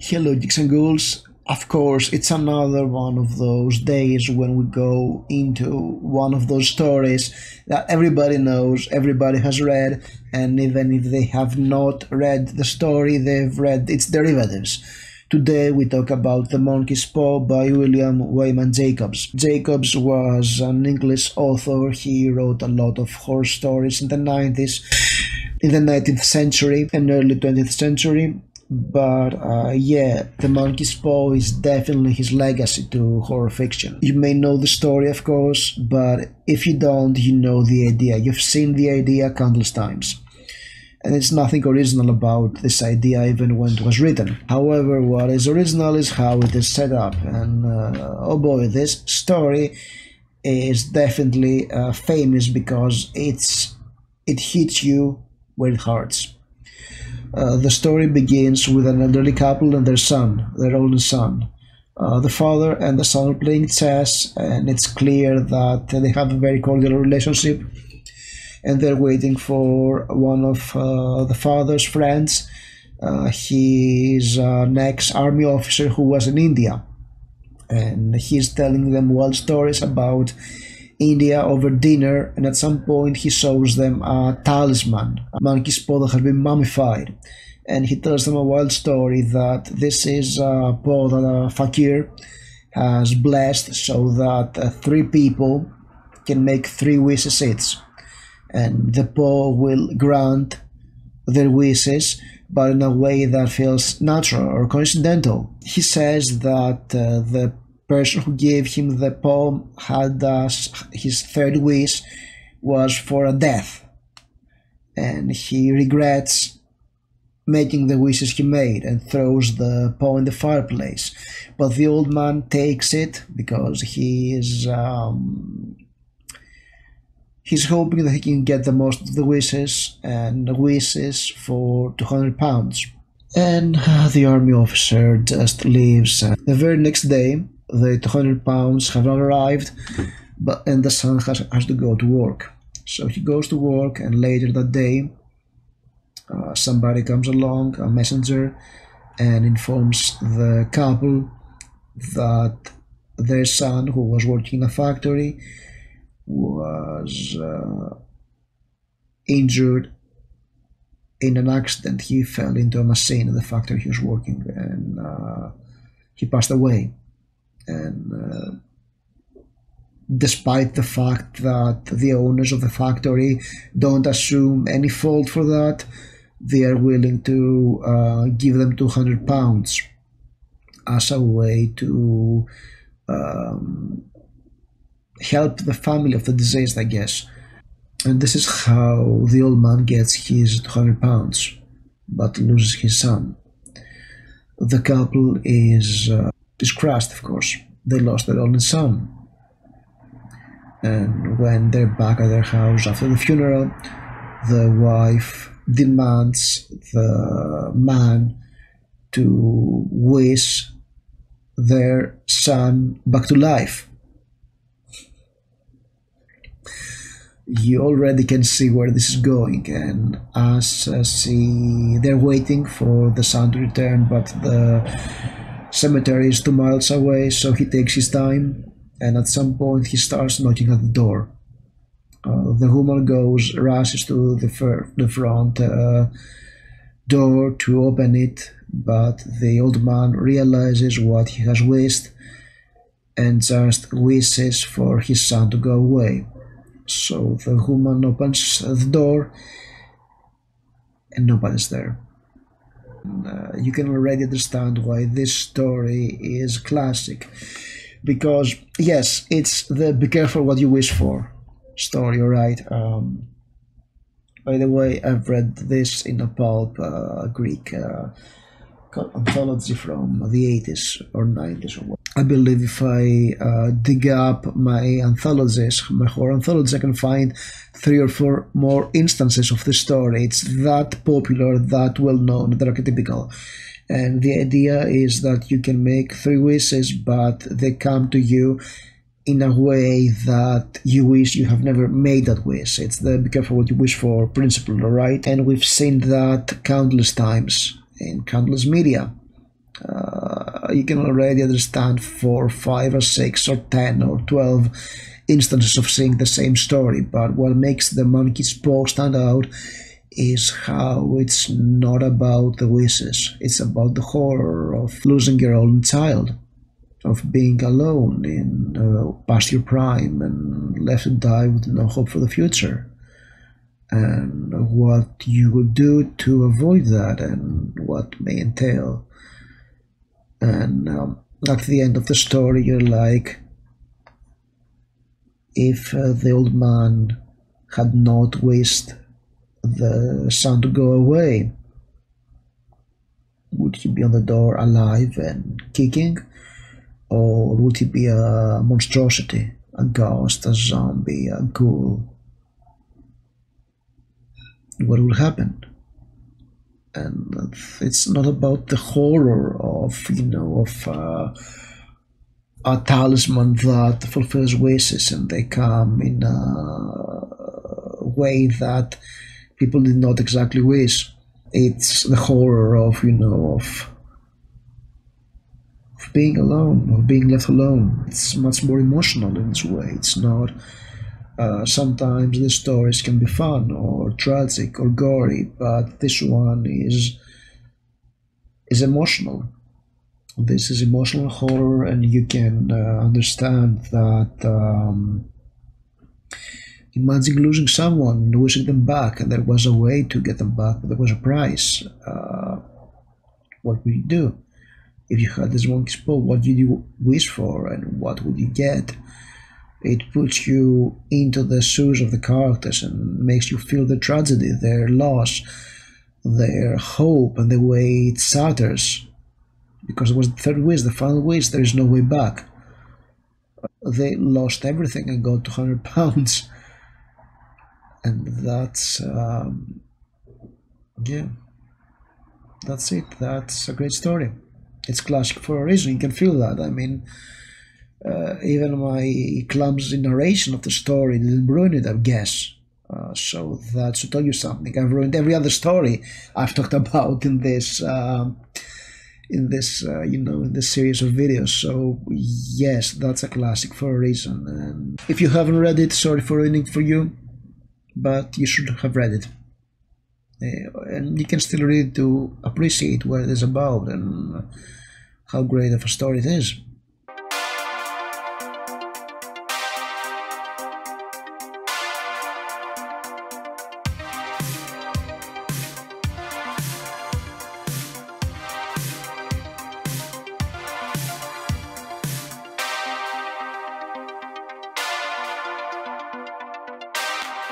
Hello, Geeks and Ghouls. Of course, it's another one of those days when we go into one of those stories that everybody knows, everybody has read, and even if they have not read the story, they've read its derivatives. Today we talk about The Monkey's Paw by William Wayman Jacobs. Jacobs was an English author. He wrote a lot of horror stories in the 90s, in the 19th century and early 20th century. But The Monkey's Paw is definitely his legacy to horror fiction. You may know the story, of course, but if you don't, you know the idea. You've seen the idea countless times. And it's nothing original about this idea even when it was written. However, what is original is how it is set up. And oh boy, this story is definitely famous because it hits you where it hurts. The story begins with an elderly couple and their son, their only son. The father and the son are playing chess, and it's clear that they have a very cordial relationship, and they're waiting for one of the father's friends. He's an ex-army officer who was in India, and he's telling them wild stories about India over dinner, and at some point he shows them a talisman, a monkey's paw that has been mummified, and he tells them a wild story that this is a paw that a fakir has blessed so that 3 people can make 3 wishes each, and the paw will grant their wishes, but in a way that feels natural or coincidental. He says that the person who gave him the paw had his 3rd wish was for a death, and he regrets making the wishes he made and throws the paw in the fireplace. But the old man takes it because he's hoping that he can get the most of the wishes, and wishes for £200. And the army officer just leaves. The very next day, the £200 have not arrived, and the son has to go to work. So he goes to work, and later that day, somebody comes along, a messenger, and informs the couple that their son, who was working in a factory, was injured in an accident. He fell into a machine in the factory he was working, and he passed away. And despite the fact that the owners of the factory don't assume any fault for that, they are willing to give them £200 as a way to help the family of the deceased, I guess. And this is how the old man gets his £200 but loses his son. The couple is crushed, of course. They lost their only son. And when they're back at their house after the funeral, the wife demands the man to wish their son back to life. You already can see where this is going, and as they're waiting for the son to return, but the cemetery is 2 miles away, so he takes his time, and at some point he starts knocking at the door. The woman rushes to the front door to open it, but the old man realizes what he has wished and just wishes for his son to go away. So the woman opens the door, and nobody's there. You can already understand why this story is classic, because yes, it's the be careful what you wish for story, right? By the way, I've read this in a pulp Greek anthology from the 80s or 90s or what. I believe if I dig up my anthologies, my horror anthologies, I can find 3 or 4 more instances of this story. It's that popular, that well known, that archetypical. And the idea is that you can make 3 wishes, but they come to you in a way that you wish you have never made that wish. It's the be careful what you wish for principle, right? And we've seen that countless times in countless media. You can already understand 4, 5, or 6, or 10, or 12 instances of seeing the same story. But what makes the Monkey's Paw stand out is how it's not about the wishes. It's about the horror of losing your own child, of being alone in past your prime and left to die with no hope for the future, and what you would do to avoid that and what may entail. And at the end of the story, you're like, if the old man had not wished the sun to go away, would he be on the door alive and kicking? Or would he be a monstrosity, a ghost, a zombie, a ghoul? What will happen? And it's not about the horror of, a talisman that fulfills wishes and they come in a way that people did not exactly wish. It's the horror of, of being alone, of being left alone. It's much more emotional in its way. It's not. Sometimes the stories can be fun or tragic or gory, but this one is emotional. This is emotional horror, and you can understand that. Imagine losing someone, wishing them back, and there was a way to get them back, but there was a price. What would you do? If you had this monkey's paw, what did you wish for, and what would you get? It puts you into the shoes of the characters and makes you feel the tragedy, their loss, their hope, and the way it shatters. Because it was the third wish, the final wish, there is no way back. They lost everything and got 200 pounds. And that's, that's it. That's a great story. It's classic for a reason. You can feel that. I mean, even my clumsy narration of the story didn't ruin it, I guess. So that should tell you something. I've ruined every other story I've talked about in this, in this series of videos. So yes, that's a classic for a reason. And if you haven't read it, sorry for ruining it for you, but you should have read it. And you can still read to appreciate what it is about and how great of a story it is.